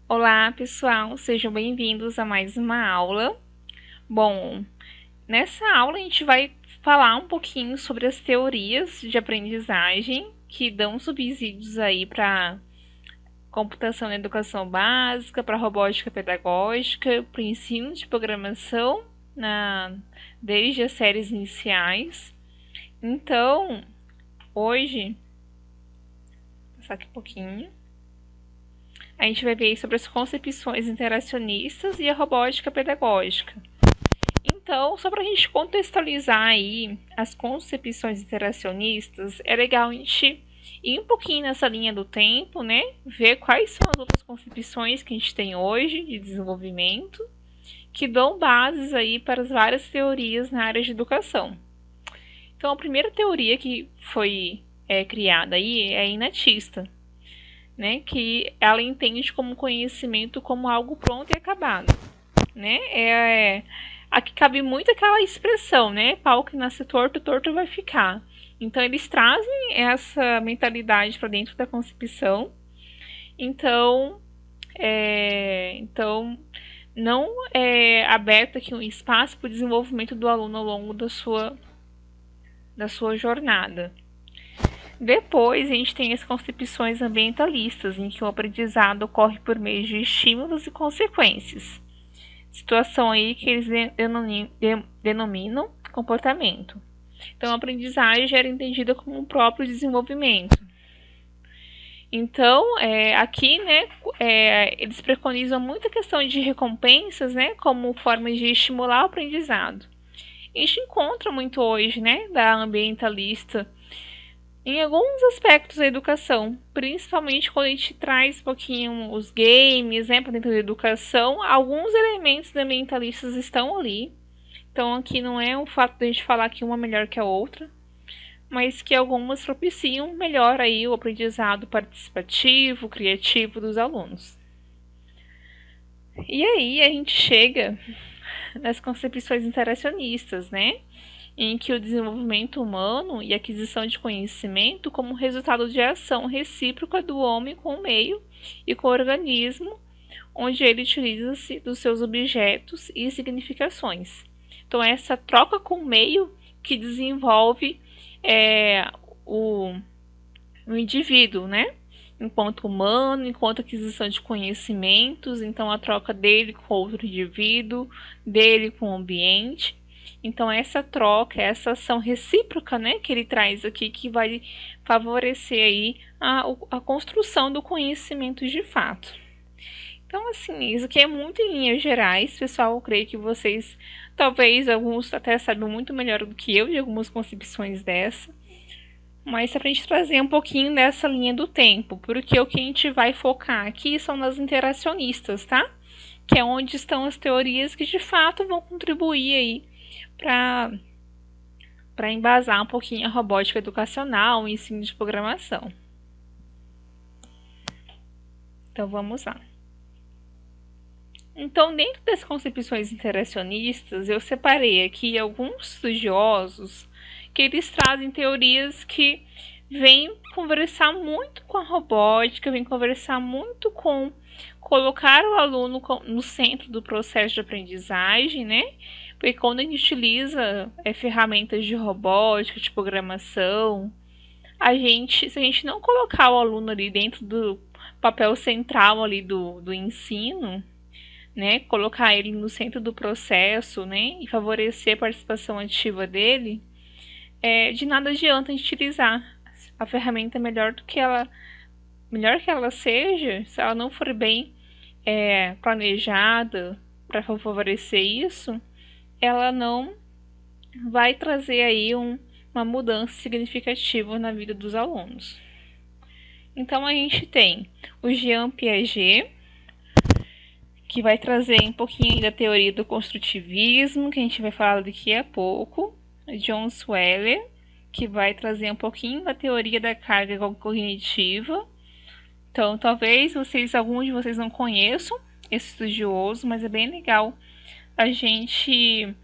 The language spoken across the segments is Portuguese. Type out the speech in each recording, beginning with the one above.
Olá, pessoal, sejam bem-vindos a mais uma aula. Bom, nessa aula a gente vai falar um pouquinho sobre as teorias de aprendizagem que dão subsídios aí para computação na educação básica, para robótica pedagógica, para o ensino de programação desde as séries iniciais. Então, hoje, vou passar aqui um pouquinho. A gente vai ver sobre as concepções interacionistas e a robótica pedagógica. Então, só para a gente contextualizar aí as concepções interacionistas, é legal a gente ir um pouquinho nessa linha do tempo, né? Ver quais são as outras concepções que a gente tem hoje de desenvolvimento, que dão bases aí para as várias teorias na área de educação. Então, a primeira teoria que foi criada aí é a inatista, né? Que ela entende como conhecimento como algo pronto e acabado, né? Aqui cabe muito aquela expressão, né? Pau que nasce torto, torto vai ficar. Então eles trazem essa mentalidade para dentro da concepção. Então não é aberto aqui um espaço para o desenvolvimento do aluno ao longo da sua jornada. Depois a gente tem as concepções ambientalistas, em que o aprendizado ocorre por meio de estímulos e consequências. Situação aí que eles denominam comportamento. Então, a aprendizagem era entendida como um próprio desenvolvimento. Então, aqui, né, eles preconizam muito a questão de recompensas, né, como forma de estimular o aprendizado. A gente encontra muito hoje, né, da ambientalista em alguns aspectos da educação, principalmente quando a gente traz um pouquinho os games, né, para dentro da educação, alguns elementos ambientalistas estão ali. Então aqui não é um fato de a gente falar que uma é melhor que a outra, mas que algumas propiciam melhor aí o aprendizado participativo, criativo dos alunos. E aí a gente chega nas concepções interacionistas, né? Em que o desenvolvimento humano e a aquisição de conhecimento como resultado de ação recíproca do homem com o meio e com o organismo, onde ele utiliza-se dos seus objetos e significações. Então, essa troca com o meio que desenvolve o indivíduo, né? Enquanto humano, enquanto aquisição de conhecimentos, então a troca dele com outro indivíduo, dele com o ambiente. Então essa troca, essa ação recíproca, né, que ele traz aqui, que vai favorecer aí a construção do conhecimento de fato. Então, assim, isso aqui é muito em linhas gerais, pessoal. Eu creio que vocês, talvez alguns até saibam muito melhor do que eu de algumas concepções dessa. Mas é pra gente trazer um pouquinho dessa linha do tempo, porque o que a gente vai focar aqui são nas interacionistas, tá? Que é onde estão as teorias que de fato vão contribuir aí para embasar um pouquinho a robótica educacional, o ensino de programação. Então vamos lá. Então, dentro das concepções interacionistas, eu separei aqui alguns estudiosos que eles trazem teorias que vêm conversar muito com a robótica, vêm conversar muito com colocar o aluno no centro do processo de aprendizagem, né? Porque quando a gente utiliza ferramentas de robótica, de programação, se a gente não colocar o aluno ali dentro do papel central ali do ensino, né, colocar ele no centro do processo, né, e favorecer a participação ativa dele, de nada adianta a gente utilizar a ferramenta melhor que ela seja, se ela não for bem planejada para favorecer isso, ela não vai trazer aí uma mudança significativa na vida dos alunos. Então a gente tem o Jean Piaget, que vai trazer um pouquinho da teoria do construtivismo, que a gente vai falar daqui a pouco. John Sweller, que vai trazer um pouquinho da teoria da carga cognitiva. Então, talvez alguns de vocês não conheçam esse estudioso, mas é bem legal a gente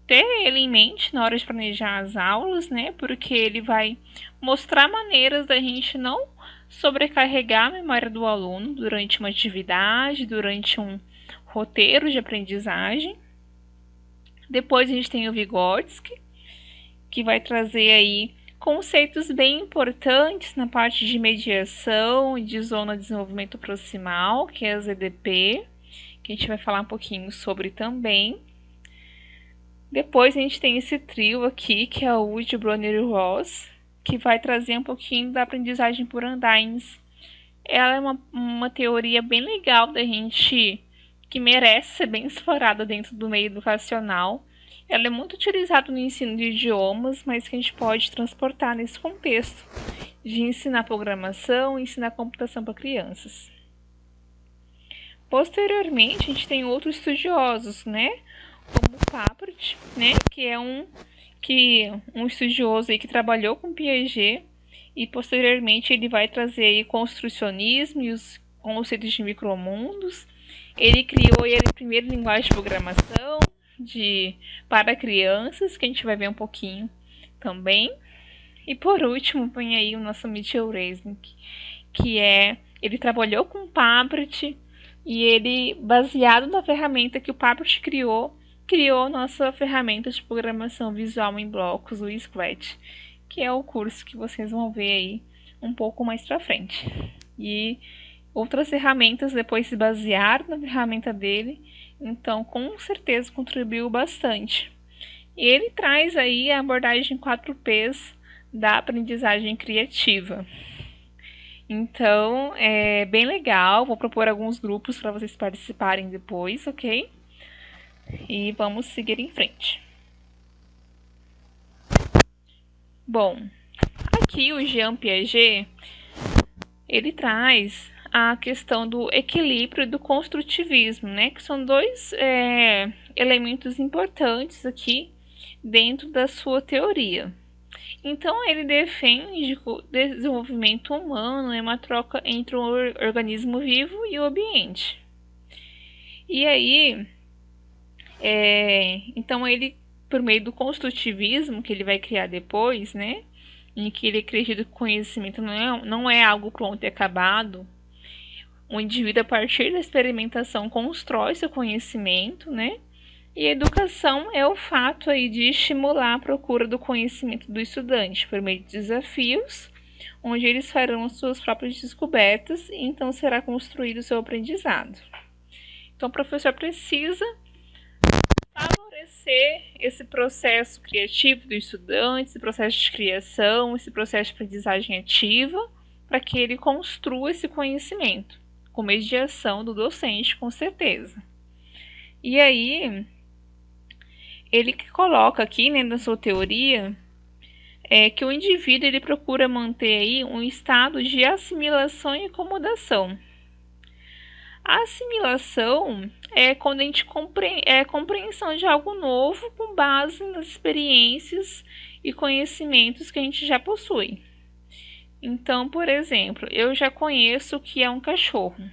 ter ele em mente na hora de planejar as aulas, né? Porque ele vai mostrar maneiras da gente não sobrecarregar a memória do aluno durante uma atividade, durante um roteiro de aprendizagem. Depois a gente tem o Vygotsky, que vai trazer aí conceitos bem importantes na parte de mediação e de zona de desenvolvimento proximal, que é a ZDP, que a gente vai falar um pouquinho sobre também. Depois a gente tem esse trio aqui, que é o Wood, Bronner e Ross, que vai trazer um pouquinho da aprendizagem por andames. Ela é uma teoria bem legal da gente, que merece ser bem explorada dentro do meio educacional. Ela é muito utilizada no ensino de idiomas, mas que a gente pode transportar nesse contexto de ensinar programação e ensinar computação para crianças. Posteriormente, a gente tem outros estudiosos, né? Como o Papert, né? Que é um estudioso aí que trabalhou com Piaget, e posteriormente ele vai trazer aí construcionismo e os conceitos de micromundos. Ele criou aí a primeira linguagem de programação para crianças, que a gente vai ver um pouquinho também. E por último, vem aí o nosso Mitchell Resnick, ele trabalhou com o Papert, e ele, baseado na ferramenta que o Papert criou nossa ferramenta de programação visual em blocos, o Scratch, que é o curso que vocês vão ver aí um pouco mais pra frente. E outras ferramentas depois se basearam na ferramenta dele, então com certeza contribuiu bastante. E ele traz aí a abordagem 4Ps da aprendizagem criativa. Então, é bem legal, vou propor alguns grupos para vocês participarem depois, ok? E vamos seguir em frente. Bom, aqui o Jean Piaget, ele traz a questão do equilíbrio e do construtivismo, né? Que são dois elementos importantes aqui dentro da sua teoria. Então, ele defende que o desenvolvimento humano é uma troca entre o organismo vivo e o ambiente. E aí, então ele, por meio do construtivismo que ele vai criar depois, né, em que ele acredita que o conhecimento não é algo pronto e acabado. O indivíduo, a partir da experimentação, constrói seu conhecimento, né? E a educação é o fato aí de estimular a procura do conhecimento do estudante por meio de desafios, onde eles farão as suas próprias descobertas e então será construído o seu aprendizado. Então, o professor precisa favorecer esse processo criativo do estudante, esse processo de criação, esse processo de aprendizagem ativa, para que ele construa esse conhecimento, com mediação do docente, com certeza. E aí, ele coloca aqui, né, na sua teoria, que o indivíduo ele procura manter aí um estado de assimilação e acomodação. A assimilação é quando a gente a compreensão de algo novo com base nas experiências e conhecimentos que a gente já possui. Então, por exemplo, eu já conheço o que é um cachorro.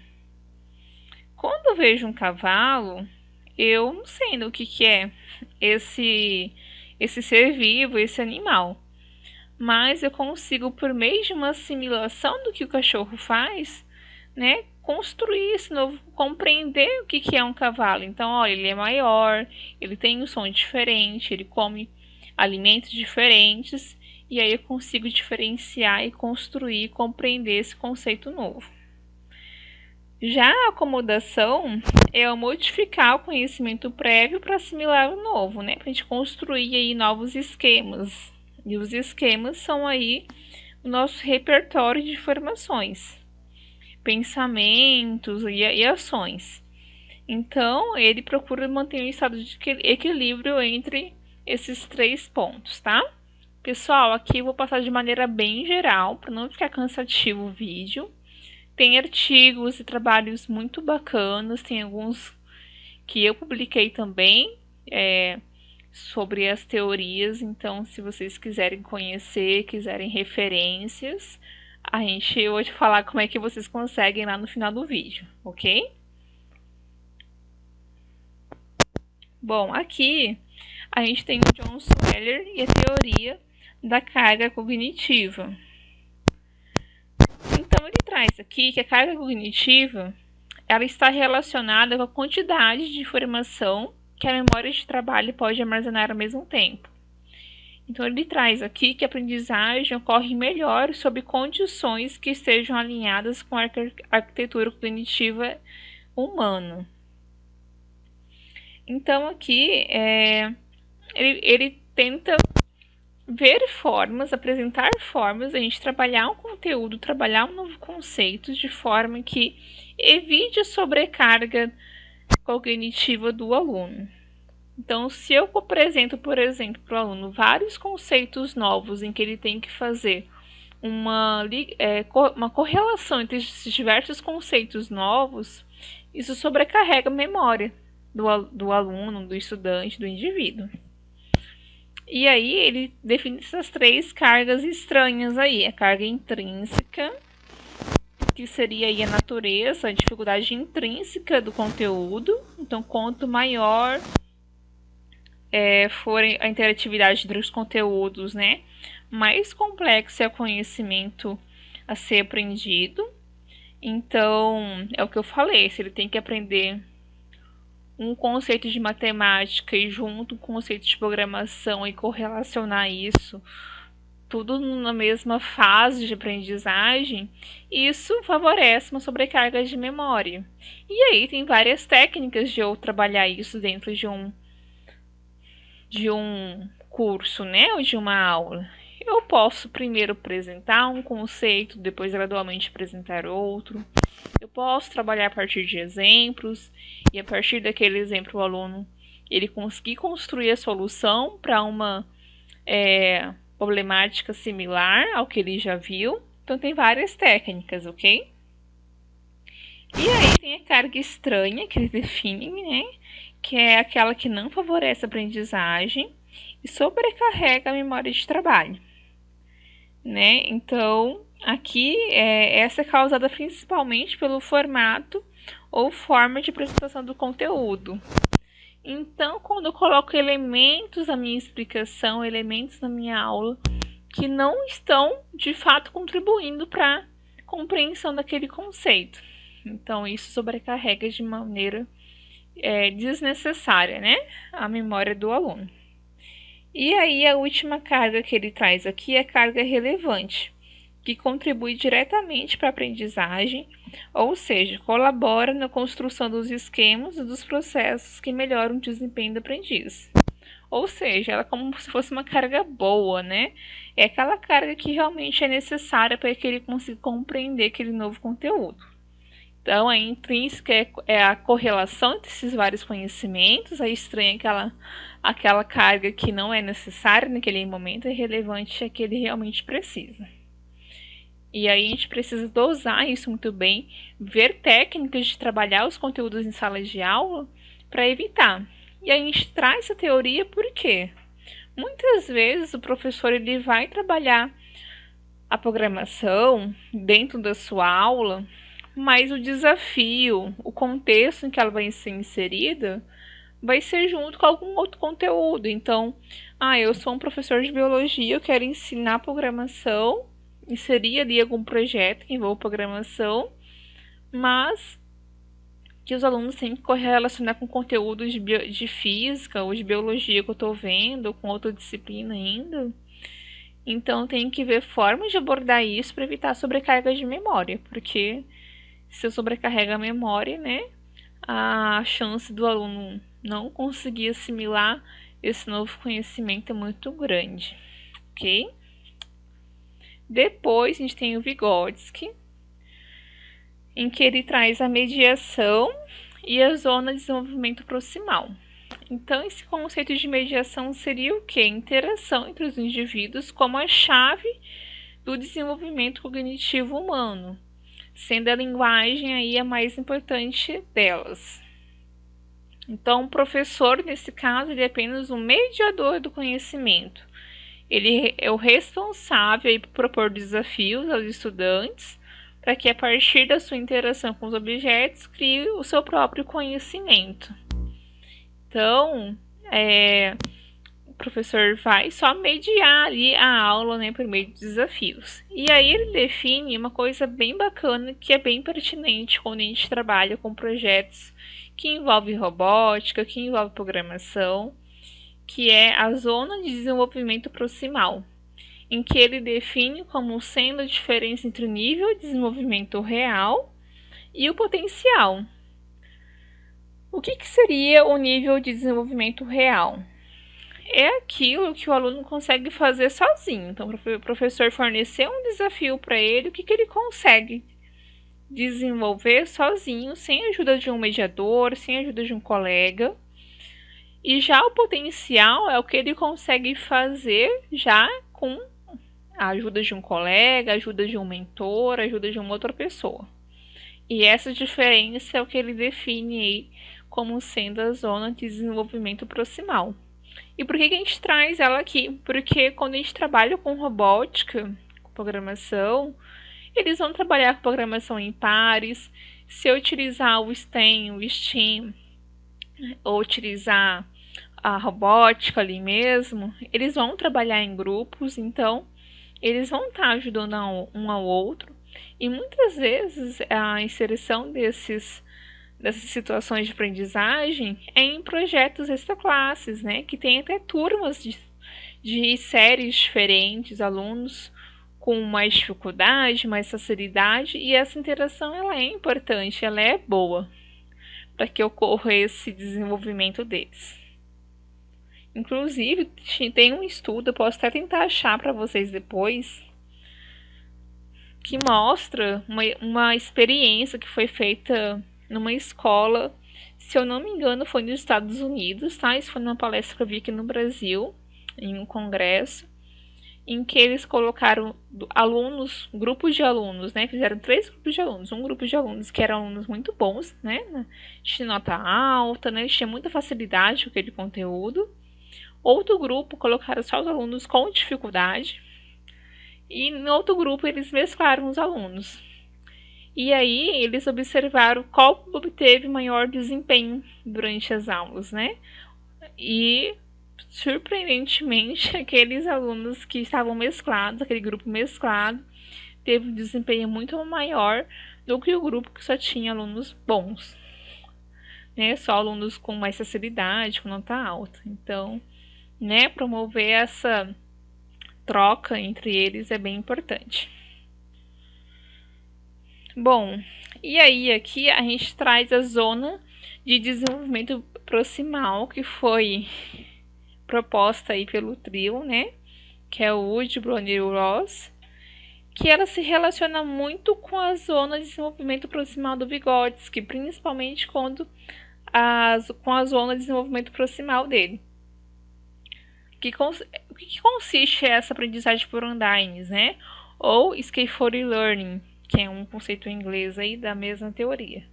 Quando eu vejo um cavalo, eu não sei o que é esse ser vivo, esse animal. Mas eu consigo, por meio de uma assimilação do que o cachorro faz, né, construir esse novo, compreender o que é um cavalo. Então, olha, ele é maior, ele tem um som diferente, ele come alimentos diferentes, e aí eu consigo diferenciar e construir, compreender esse conceito novo. Já a acomodação é o modificar o conhecimento prévio para assimilar o novo, né? Para a gente construir aí novos esquemas. E os esquemas são aí o nosso repertório de informações, pensamentos e ações. Então, ele procura manter um estado de equilíbrio entre esses 3 pontos, tá? Pessoal, aqui eu vou passar de maneira bem geral, para não ficar cansativo o vídeo. Tem artigos e trabalhos muito bacanas, tem alguns que eu publiquei também sobre as teorias. Então, se vocês quiserem conhecer, quiserem referências, eu vou te falar como é que vocês conseguem lá no final do vídeo, ok? Bom, aqui a gente tem o John Sweller e a teoria da carga cognitiva. Então, ele traz aqui que a carga cognitiva ela está relacionada com a quantidade de informação que a memória de trabalho pode armazenar ao mesmo tempo. Então, ele traz aqui que a aprendizagem ocorre melhor sob condições que estejam alinhadas com a arquitetura cognitiva humana. Então, aqui, ele tenta ver formas, apresentar formas, a gente trabalhar um conteúdo, trabalhar um novo conceito de forma que evite a sobrecarga cognitiva do aluno. Então, se eu apresento, por exemplo, para o aluno vários conceitos novos em que ele tem que fazer uma correlação entre esses diversos conceitos novos, isso sobrecarrega a memória do aluno, do estudante, do indivíduo. E aí ele define essas 3 cargas estranhas aí. A carga intrínseca, que seria aí a natureza, a dificuldade intrínseca do conteúdo. Então, quanto maior for a interatividade entre os conteúdos, né, mais complexo é o conhecimento a ser aprendido. Então, é o que eu falei, se ele tem que aprender um conceito de matemática e junto com o conceito de programação e correlacionar isso, tudo na mesma fase de aprendizagem, isso favorece uma sobrecarga de memória. E aí tem várias técnicas de eu trabalhar isso dentro de um curso, né, ou de uma aula. Eu posso primeiro apresentar um conceito, depois gradualmente apresentar outro. Eu posso trabalhar a partir de exemplos e a partir daquele exemplo o aluno ele conseguir construir a solução para uma problemática similar ao que ele já viu. Então tem várias técnicas, ok? E aí tem a carga estranha que eles definem, né? Que é aquela que não favorece a aprendizagem e sobrecarrega a memória de trabalho, né? Então, aqui essa é causada principalmente pelo formato ou forma de apresentação do conteúdo. Então, quando eu coloco elementos na minha explicação, elementos na minha aula, que não estão, de fato, contribuindo para a compreensão daquele conceito. Então, isso sobrecarrega de maneira desnecessária, né, a memória do aluno. E aí a última carga que ele traz aqui é a carga relevante, que contribui diretamente para a aprendizagem, ou seja, colabora na construção dos esquemas e dos processos que melhoram o desempenho do aprendiz. Ou seja, ela é como se fosse uma carga boa, né? É aquela carga que realmente é necessária para que ele consiga compreender aquele novo conteúdo. Então, a intrínseca é a correlação entre esses vários conhecimentos, a estranha é aquela carga que não é necessária naquele momento, é relevante é que ele realmente precisa. E aí a gente precisa dosar isso muito bem, ver técnicas de trabalhar os conteúdos em sala de aula para evitar. E a gente traz essa teoria porque muitas vezes o professor ele vai trabalhar a programação dentro da sua aula, mas o desafio, o contexto em que ela vai ser inserida, vai ser junto com algum outro conteúdo. Então, eu sou um professor de biologia, eu quero ensinar programação, inserir ali algum projeto que envolva programação, mas que os alunos têm que correlacionar com conteúdos de física ou de biologia que eu estou vendo, com outra disciplina ainda. Então, tem que ver formas de abordar isso para evitar sobrecarga de memória, porque se eu sobrecarrego a memória, né, a chance do aluno não conseguir assimilar esse novo conhecimento é muito grande, ok? Depois a gente tem o Vygotsky, em que ele traz a mediação e a zona de desenvolvimento proximal. Então, esse conceito de mediação seria o quê? Interação entre os indivíduos como a chave do desenvolvimento cognitivo humano, sendo a linguagem aí a mais importante delas. Então, o professor, nesse caso, ele é apenas um mediador do conhecimento. Ele é o responsável aí por propor desafios aos estudantes para que, a partir da sua interação com os objetos, crie o seu próprio conhecimento. Então, professor vai só mediar ali a aula, né, por meio de desafios. E aí ele define uma coisa bem bacana que é bem pertinente quando a gente trabalha com projetos que envolvem robótica, que envolvem programação, que é a zona de desenvolvimento proximal, em que ele define como sendo a diferença entre o nível de desenvolvimento real e o potencial. O que seria o nível de desenvolvimento real? É aquilo que o aluno consegue fazer sozinho. Então, o professor forneceu um desafio para ele, o que ele consegue desenvolver sozinho, sem a ajuda de um mediador, sem a ajuda de um colega. E já o potencial é o que ele consegue fazer já com a ajuda de um colega, a ajuda de um mentor, a ajuda de uma outra pessoa. E essa diferença é o que ele define aí como sendo a zona de desenvolvimento proximal. E por que a gente traz ela aqui? Porque quando a gente trabalha com robótica, com programação, eles vão trabalhar com programação em pares. Se eu utilizar o STEM, o STEAM, ou utilizar a robótica ali mesmo, eles vão trabalhar em grupos, então eles vão estar ajudando um ao outro. E muitas vezes a inserção dessas situações de aprendizagem é em projetos extraclasses, né? Que tem até turmas de séries diferentes, alunos com mais dificuldade, mais facilidade, e essa interação ela é importante, ela é boa para que ocorra esse desenvolvimento deles. Inclusive, tem um estudo, eu posso até tentar achar para vocês depois, que mostra uma experiência que foi feita numa escola, se eu não me engano, foi nos Estados Unidos, tá? Isso foi numa palestra que eu vi aqui no Brasil, em um congresso, em que eles colocaram alunos, grupos de alunos, né? Fizeram 3 grupos de alunos. Um grupo de alunos que eram alunos muito bons, né? De nota alta, né? Eles tinham muita facilidade com aquele conteúdo. Outro grupo colocaram só os alunos com dificuldade. E no outro grupo eles mesclaram os alunos. E aí eles observaram qual obteve maior desempenho durante as aulas, né? E surpreendentemente aqueles alunos que estavam mesclados, aquele grupo mesclado, teve um desempenho muito maior do que o grupo que só tinha alunos bons, né? Só alunos com mais facilidade, com nota alta. Então, né, promover essa troca entre eles é bem importante. Bom, e aí aqui a gente traz a zona de desenvolvimento proximal que foi proposta aí pelo trio, né? Que é o Wood, Bronner e Ross, que ela se relaciona muito com a zona de desenvolvimento proximal do Vygotsky, principalmente com a zona de desenvolvimento proximal dele. O que consiste essa aprendizagem por andames, né? Ou scaffold learning, que é um conceito em inglês aí da mesma teoria.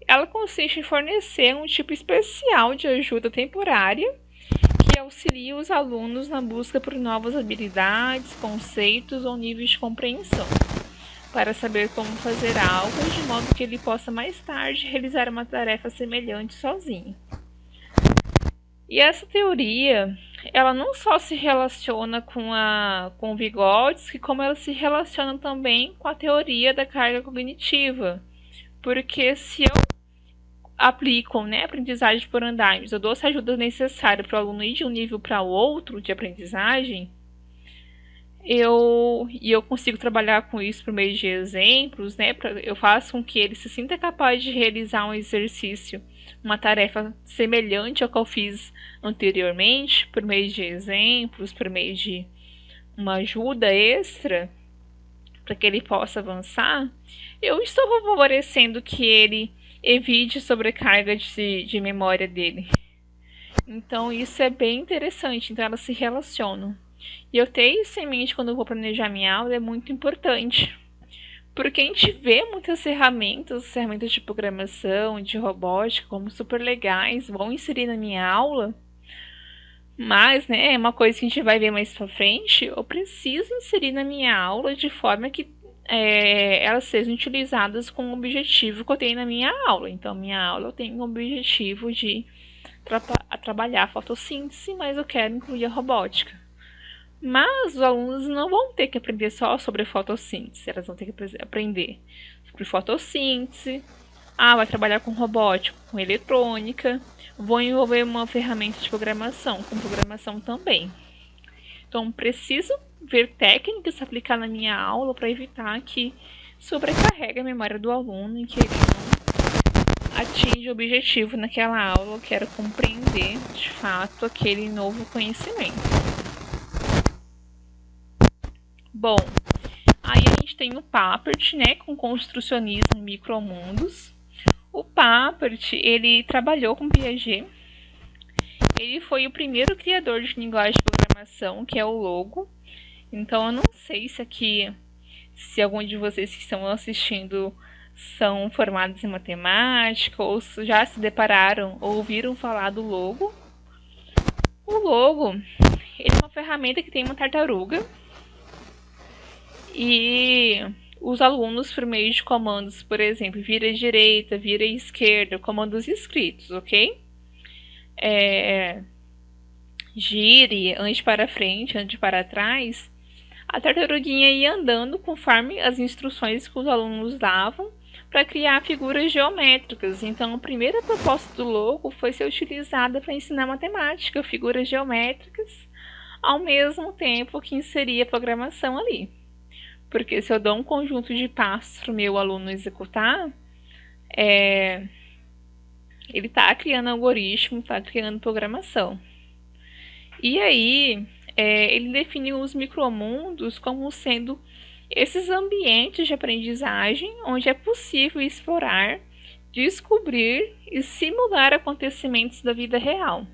Ela consiste em fornecer um tipo especial de ajuda temporária que auxilia os alunos na busca por novas habilidades, conceitos ou níveis de compreensão, para saber como fazer algo de modo que ele possa mais tarde realizar uma tarefa semelhante sozinho. E essa teoria, ela não só se relaciona com o Vygotsky, como ela se relaciona também com a teoria da carga cognitiva. Porque se eu aplico, né, aprendizagem por andames, eu dou essa ajuda necessária para o aluno ir de um nível para o outro de aprendizagem, eu consigo trabalhar com isso por meio de exemplos, né? Eu faço com que ele se sinta capaz de realizar um exercício, uma tarefa semelhante ao que eu fiz anteriormente, por meio de exemplos, por meio de uma ajuda extra para que ele possa avançar. Eu estou favorecendo que ele evite sobrecarga de memória dele. Então isso é bem interessante, então elas se relacionam. E eu ter isso em mente quando eu vou planejar minha aula é muito importante. Porque a gente vê muitas ferramentas de programação, de robótica, como super legais, vão inserir na minha aula. Mas, né, é uma coisa que a gente vai ver mais pra frente. Eu preciso inserir na minha aula de forma que elas sejam utilizadas com o objetivo que eu tenho na minha aula. Então, minha aula eu tenho o objetivo de a trabalhar a fotossíntese, mas eu quero incluir a robótica. Mas os alunos não vão ter que aprender só sobre fotossíntese, elas vão ter que aprender sobre fotossíntese. Vai trabalhar com robótica, com eletrônica, vou envolver uma ferramenta de programação, com programação também. Então, preciso ver técnicas aplicar na minha aula para evitar que sobrecarregue a memória do aluno e que ele não atinja o objetivo naquela aula, eu quero compreender de fato aquele novo conhecimento. Bom, aí a gente tem o Papert, né, com construcionismo e micromundos. O Papert, ele trabalhou com Piaget. Ele foi o primeiro criador de linguagem de programação, que é o Logo. Então, eu não sei se algum de vocês que estão assistindo são formados em matemática ou já se depararam ou ouviram falar do Logo. O Logo, ele é uma ferramenta que tem uma tartaruga e os alunos, por meio de comandos, por exemplo, vira à direita, vira à esquerda, comandos escritos, ok? Gire, ande para frente, ande para trás. A tartaruguinha ia andando conforme as instruções que os alunos davam para criar figuras geométricas. Então, a primeira proposta do Logo foi ser utilizada para ensinar matemática, figuras geométricas, ao mesmo tempo que inseria a programação ali. Porque se eu dou um conjunto de passos para o meu aluno executar, ele está criando algoritmo, está criando programação. E aí, ele definiu os micromundos como sendo esses ambientes de aprendizagem onde é possível explorar, descobrir e simular acontecimentos da vida real,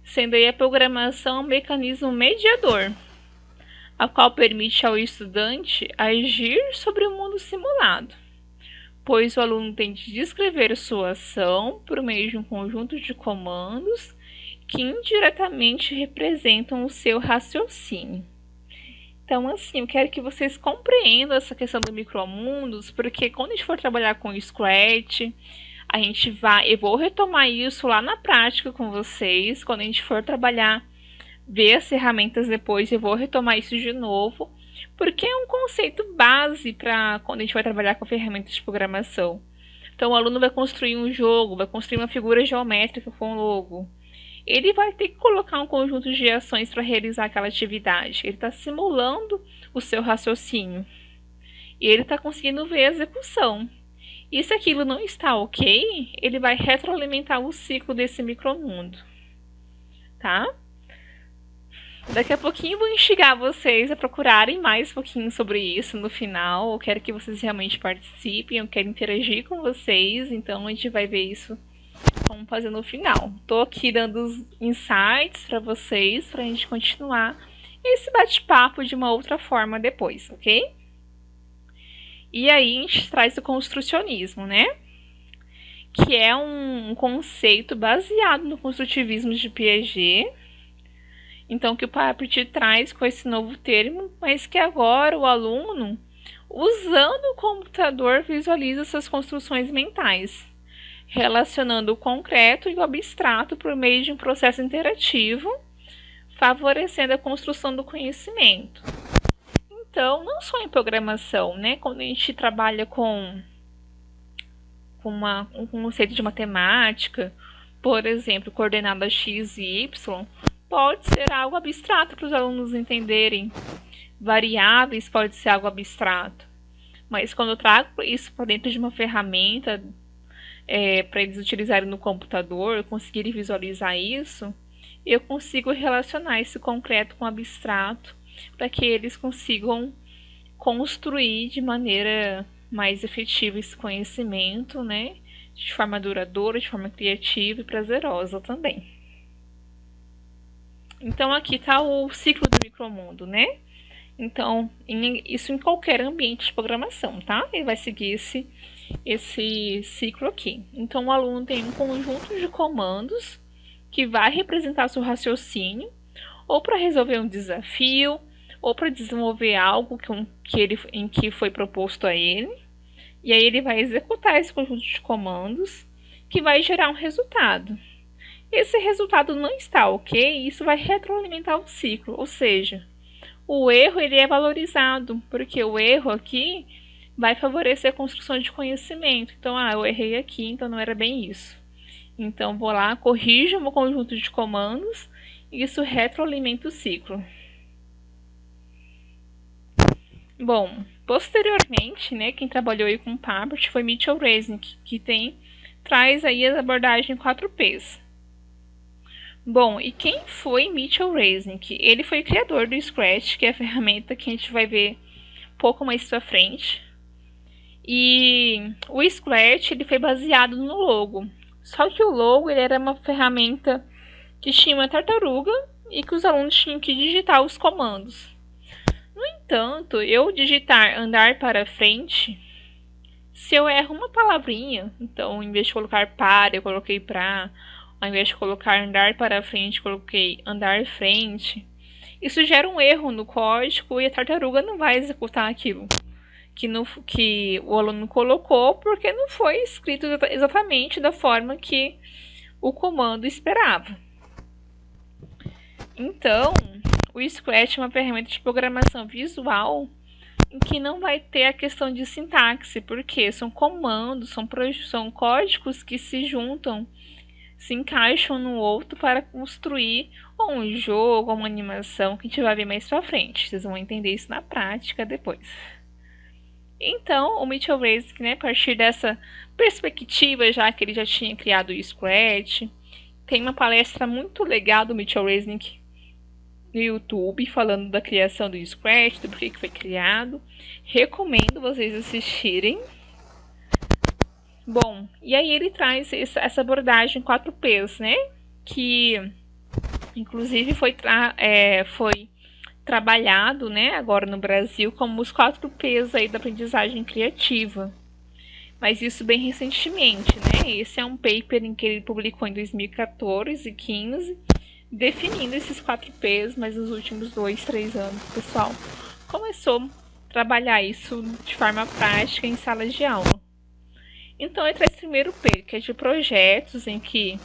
sendo aí a programação um mecanismo mediador, a qual permite ao estudante agir sobre o mundo simulado, pois o aluno tem de descrever sua ação por meio de um conjunto de comandos que indiretamente representam o seu raciocínio. Então, assim, eu quero que vocês compreendam essa questão do micromundos, porque quando a gente for trabalhar com o Scratch, eu vou retomar isso lá na prática com vocês. Quando a gente for trabalhar, ver as ferramentas depois, eu vou retomar isso de novo, porque é um conceito base para quando a gente vai trabalhar com ferramentas de programação. Então, o aluno vai construir um jogo, vai construir uma figura geométrica com um logo. Ele vai ter que colocar um conjunto de ações para realizar aquela atividade. Ele está simulando o seu raciocínio. E ele está conseguindo ver a execução. E se aquilo não está ok, ele vai retroalimentar o ciclo desse micromundo. Tá? Daqui a pouquinho eu vou instigar vocês a procurarem mais um pouquinho sobre isso no final. Eu quero que vocês realmente participem, eu quero interagir com vocês. Então a gente vai ver isso como fazer no final. Tô aqui dando os insights para vocês, pra gente continuar esse bate-papo de uma outra forma depois, ok? E aí a gente traz o construcionismo, né? Que é um conceito baseado no construtivismo de Piaget. Então, que o Papert traz com esse novo termo, mas que agora o aluno, usando o computador, visualiza suas construções mentais, relacionando o concreto e o abstrato por meio de um processo interativo, favorecendo a construção do conhecimento. Então, não só em programação, né? Quando a gente trabalha com um conceito de matemática, por exemplo, coordenadas x e y, pode ser algo abstrato para os alunos entenderem. Variáveis pode ser algo abstrato. Mas quando eu trago isso para dentro de uma ferramenta, para eles utilizarem no computador, conseguirem visualizar isso, eu consigo relacionar esse concreto com o abstrato para que eles consigam construir de maneira mais efetiva esse conhecimento, né? De forma duradoura, de forma criativa e prazerosa também. Então aqui está o ciclo do micromundo, né? Então, isso em qualquer ambiente de programação, tá? Ele vai seguir esse ciclo aqui. Então, o aluno tem um conjunto de comandos que vai representar seu raciocínio, ou para resolver um desafio, ou para desenvolver algo em que foi proposto a ele. E aí ele vai executar esse conjunto de comandos que vai gerar um resultado. esse resultado não está ok, isso vai retroalimentar o ciclo, ou seja, o erro ele é valorizado, porque o erro aqui vai favorecer a construção de conhecimento. Então, eu errei aqui, então não era bem isso. Então, vou lá, corrijo o meu conjunto de comandos e isso retroalimenta o ciclo. Bom, posteriormente, né, quem trabalhou aí com Papert foi Mitchell Resnick, que traz aí a abordagem 4Ps. Bom, e quem foi Mitchell Resnick? Ele foi o criador do Scratch, que é a ferramenta que a gente vai ver um pouco mais pra frente. E o Scratch ele foi baseado no Logo. Só que o Logo ele era uma ferramenta que tinha uma tartaruga e que os alunos tinham que digitar os comandos. No entanto, eu digitar andar para frente, se eu erro uma palavrinha, então em vez de colocar para, eu coloquei pra, ao invés de colocar andar para frente, coloquei andar frente, isso gera um erro no código e a tartaruga não vai executar aquilo que o aluno colocou, porque não foi escrito exatamente da forma que o comando esperava. Então, o Scratch é uma ferramenta de programação visual em que não vai ter a questão de sintaxe, porque são comandos, são códigos que se juntam, se encaixam no outro para construir um jogo, uma animação que a gente vai ver mais pra frente. Vocês vão entender isso na prática depois. Então, o Mitchell Resnick, né, a partir dessa perspectiva, já que ele já tinha criado o Scratch, tem uma palestra muito legal do Mitchell Resnick no YouTube, falando da criação do Scratch, do porquê que foi criado. Recomendo vocês assistirem. Bom, e aí ele traz essa abordagem 4Ps, né, que inclusive foi trabalhado, né, agora no Brasil como os 4Ps aí da aprendizagem criativa. Mas isso bem recentemente, né? Esse é um paper em que ele publicou em 2014 e 2015, definindo esses 4Ps, mas nos últimos 2, 3 anos, o pessoal começou a trabalhar isso de forma prática em salas de aula. Então, ele traz o primeiro P, que é de projetos, em que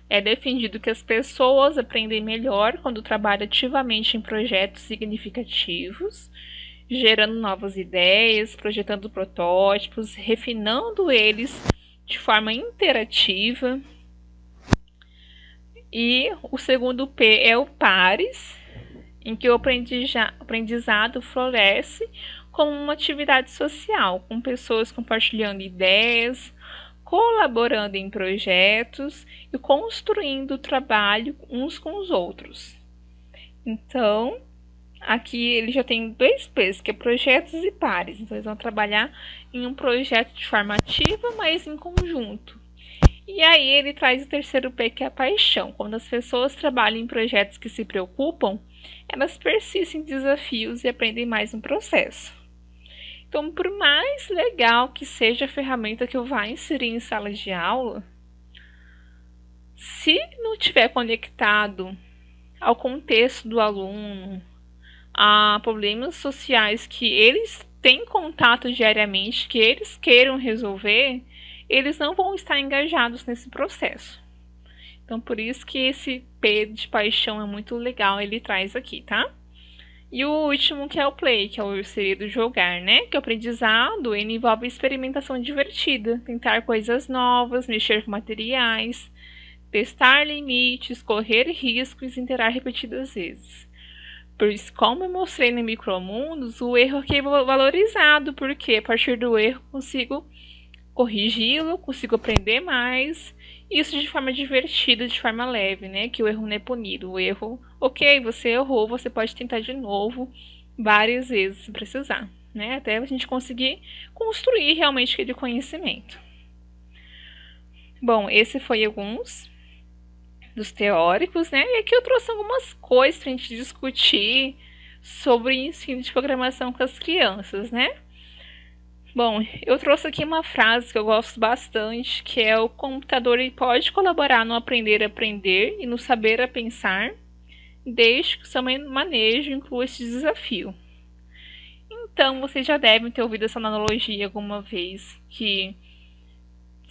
é defendido que as pessoas aprendem melhor quando trabalham ativamente em projetos significativos, gerando novas ideias, projetando protótipos, refinando eles de forma interativa. E o segundo P é o pares, em que o aprendizado floresce como uma atividade social, com pessoas compartilhando ideias, colaborando em projetos e construindo o trabalho uns com os outros. Então, aqui ele já tem 2 P's, que é projetos e pares. Então, eles vão trabalhar em um projeto de forma ativa, mas em conjunto. E aí ele traz o terceiro P, que é a paixão. Quando as pessoas trabalham em projetos que se preocupam, elas persistem em desafios e aprendem mais no processo. Então, por mais legal que seja a ferramenta que eu vá inserir em sala de aula, se não estiver conectado ao contexto do aluno, a problemas sociais que eles têm contato diariamente, que eles queiram resolver, eles não vão estar engajados nesse processo. Então, por isso que esse P de paixão é muito legal, ele traz aqui, tá? E o último, que é o play, que é o seria do jogar, né? Que o aprendizado ele envolve experimentação divertida, tentar coisas novas, mexer com materiais, testar limites, correr riscos e interar repetidas vezes. Pois, como eu mostrei no Micromundos, o erro aqui é valorizado, porque a partir do erro consigo corrigi-lo, consigo aprender mais, isso de forma divertida, de forma leve, né? Que o erro não é punido. O erro, ok, você errou, você pode tentar de novo várias vezes se precisar, né? Até a gente conseguir construir realmente aquele conhecimento. Bom, esse foi alguns dos teóricos, né? E aqui eu trouxe algumas coisas para a gente discutir sobre ensino de programação com as crianças, né? Bom, eu trouxe aqui uma frase que eu gosto bastante, que é: o computador ele pode colaborar no aprender a aprender e no saber a pensar, desde que o seu manejo inclua esse desafio. Então, vocês já devem ter ouvido essa analogia alguma vez, que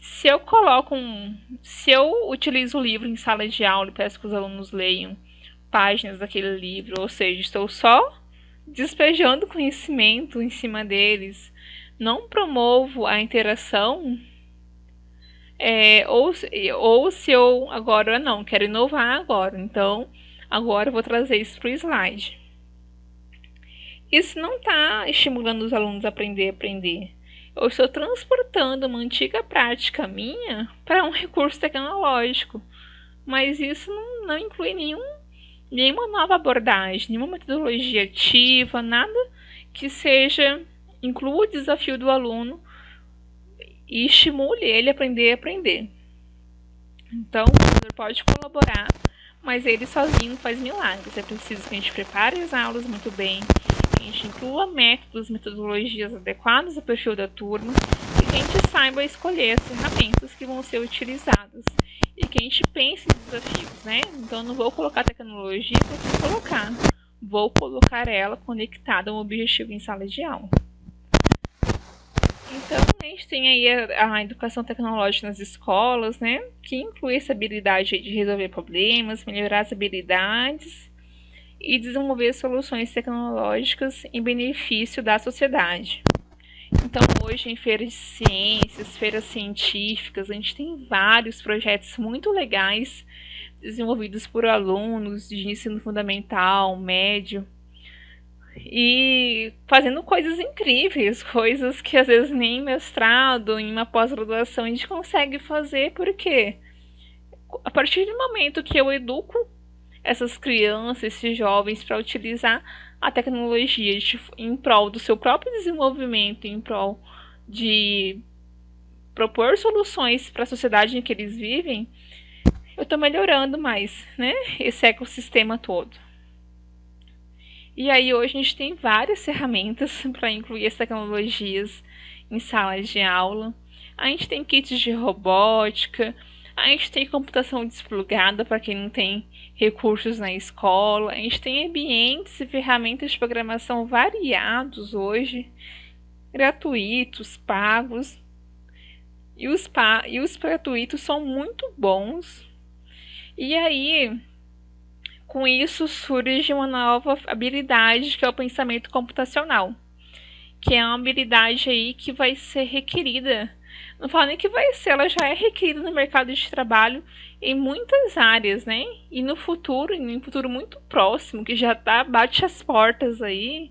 se eu utilizo o livro em sala de aula e peço que os alunos leiam páginas daquele livro, ou seja, estou só despejando conhecimento em cima deles, não promovo a interação, ou se eu agora não, quero inovar agora, então agora eu vou trazer isso para o slide. Isso não está estimulando os alunos a aprender. Eu estou transportando uma antiga prática minha para um recurso tecnológico, mas isso não inclui nenhuma nova abordagem, nenhuma metodologia ativa, nada que inclua o desafio do aluno e estimule ele a aprender. Então, o professor pode colaborar, mas ele sozinho não faz milagres. É preciso que a gente prepare as aulas muito bem, que a gente inclua metodologias adequadas ao perfil da turma e que a gente saiba escolher as ferramentas que vão ser utilizadas e que a gente pense em desafios, né? Então, não vou colocar tecnologia para colocar, vou colocar ela conectada a um objetivo em sala de aula. Então, a gente tem aí a educação tecnológica nas escolas, né? Que inclui essa habilidade de resolver problemas, melhorar as habilidades e desenvolver soluções tecnológicas em benefício da sociedade. Então, hoje, em feiras de ciências, feiras científicas, a gente tem vários projetos muito legais desenvolvidos por alunos de ensino fundamental, médio, e fazendo coisas incríveis, coisas que às vezes nem em mestrado, em uma pós-graduação a gente consegue fazer, porque a partir do momento que eu educo essas crianças, esses jovens para utilizar a tecnologia em prol do seu próprio desenvolvimento, em prol de propor soluções para a sociedade em que eles vivem, eu estou melhorando mais, né, esse ecossistema todo. E aí hoje a gente tem várias ferramentas para incluir as tecnologias em salas de aula. A gente tem kits de robótica, a gente tem computação desplugada para quem não tem recursos na escola, a gente tem ambientes e ferramentas de programação variados hoje, gratuitos, pagos. E os gratuitos são muito bons. E aí, com isso surge uma nova habilidade, que é o pensamento computacional, que é uma habilidade aí que vai ser requerida, não falo nem que vai ser, ela já é requerida no mercado de trabalho em muitas áreas, né? E no futuro, em um futuro muito próximo, que já bate as portas aí,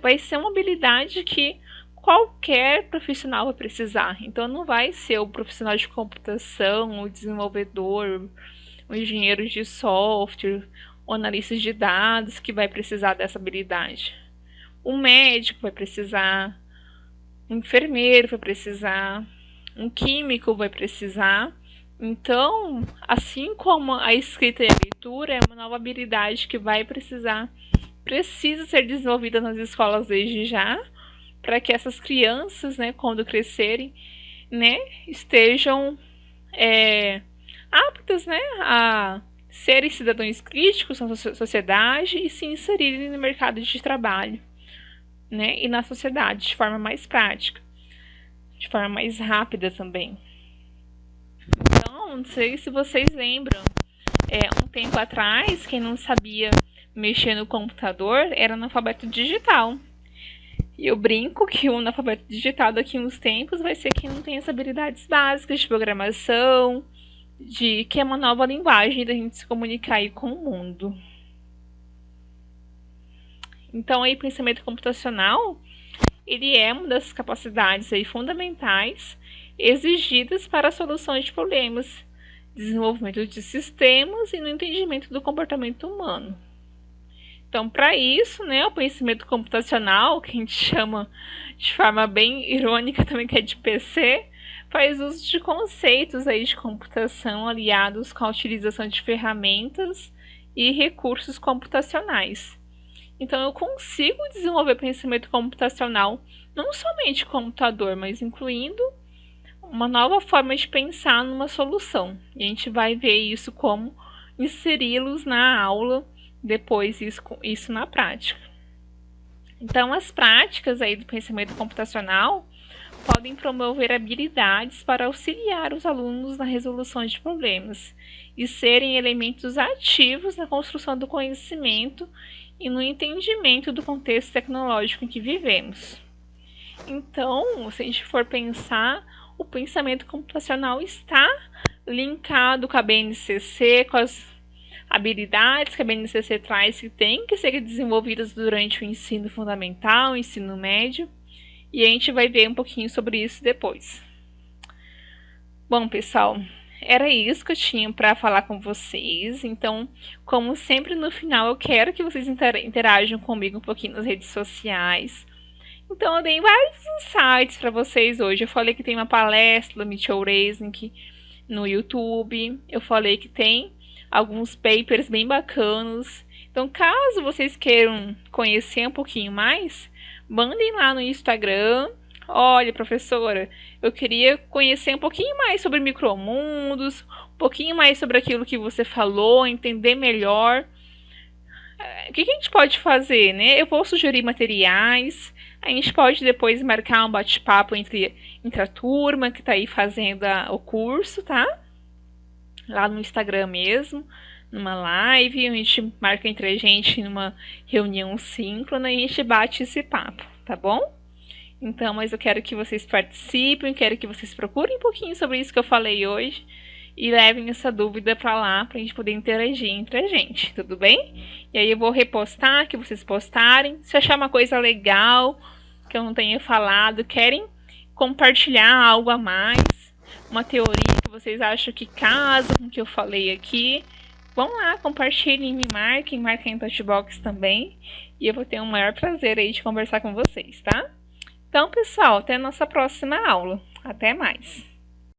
vai ser uma habilidade que qualquer profissional vai precisar. Então não vai ser o profissional de computação, o desenvolvedor, o engenheiro de software, o analista de dados que vai precisar dessa habilidade. O médico vai precisar, o enfermeiro vai precisar, um químico vai precisar. Então, assim como a escrita e a leitura é uma nova habilidade que precisa ser desenvolvida nas escolas desde já, para que essas crianças, né, quando crescerem, né, estejam aptas, né, a serem cidadãos críticos na sociedade e se inserirem no mercado de trabalho, né, e na sociedade de forma mais prática, de forma mais rápida também. Então, não sei se vocês lembram, um tempo atrás, quem não sabia mexer no computador era analfabeto digital. E eu brinco que o analfabeto digital daqui a uns tempos vai ser quem não tem as habilidades básicas de programação, que é uma nova linguagem da gente se comunicar aí com o mundo. Então, aí, pensamento computacional, ele é uma das capacidades aí fundamentais exigidas para a solução de problemas, desenvolvimento de sistemas e no entendimento do comportamento humano. Então, para isso, né, o conhecimento computacional, que a gente chama de forma bem irônica também, que é de PC, faz uso de conceitos aí de computação aliados com a utilização de ferramentas e recursos computacionais. Então, eu consigo desenvolver pensamento computacional não somente com o computador, mas incluindo uma nova forma de pensar numa solução. E a gente vai ver isso como inseri-los na aula, depois isso na prática. Então, as práticas aí do pensamento computacional podem promover habilidades para auxiliar os alunos na resolução de problemas e serem elementos ativos na construção do conhecimento e no entendimento do contexto tecnológico em que vivemos. Então, se a gente for pensar, o pensamento computacional está linkado com a BNCC, com as habilidades que a BNCC traz que têm que ser desenvolvidas durante o ensino fundamental, o ensino médio, e a gente vai ver um pouquinho sobre isso depois. Bom, pessoal, era isso que eu tinha para falar com vocês. Então, como sempre, no final eu quero que vocês interajam comigo um pouquinho nas redes sociais. Então, eu dei vários insights para vocês hoje. Eu falei que tem uma palestra do Mitchell Resnick no YouTube. Eu falei que tem alguns papers bem bacanas. Então, caso vocês queiram conhecer um pouquinho mais, mandem lá no Instagram. Olha, professora, eu queria conhecer um pouquinho mais sobre micromundos, um pouquinho mais sobre aquilo que você falou, entender melhor. O que a gente pode fazer, né? Eu vou sugerir materiais. A gente pode depois marcar um bate-papo entre a turma que está aí fazendo o curso, tá? Lá no Instagram mesmo, numa live, a gente marca entre a gente numa reunião síncrona e a gente bate esse papo, tá bom? Então, mas eu quero que vocês participem, quero que vocês procurem um pouquinho sobre isso que eu falei hoje e levem essa dúvida para lá para a gente poder interagir entre a gente, tudo bem? E aí eu vou repostar, que vocês postarem. Se achar uma coisa legal que eu não tenha falado, querem compartilhar algo a mais, uma teoria que vocês acham que casa com o que eu falei aqui, vão lá, compartilhem, me marquem em Touchbox também, e eu vou ter o maior prazer aí de conversar com vocês, tá? Então, pessoal, até a nossa próxima aula. Até mais!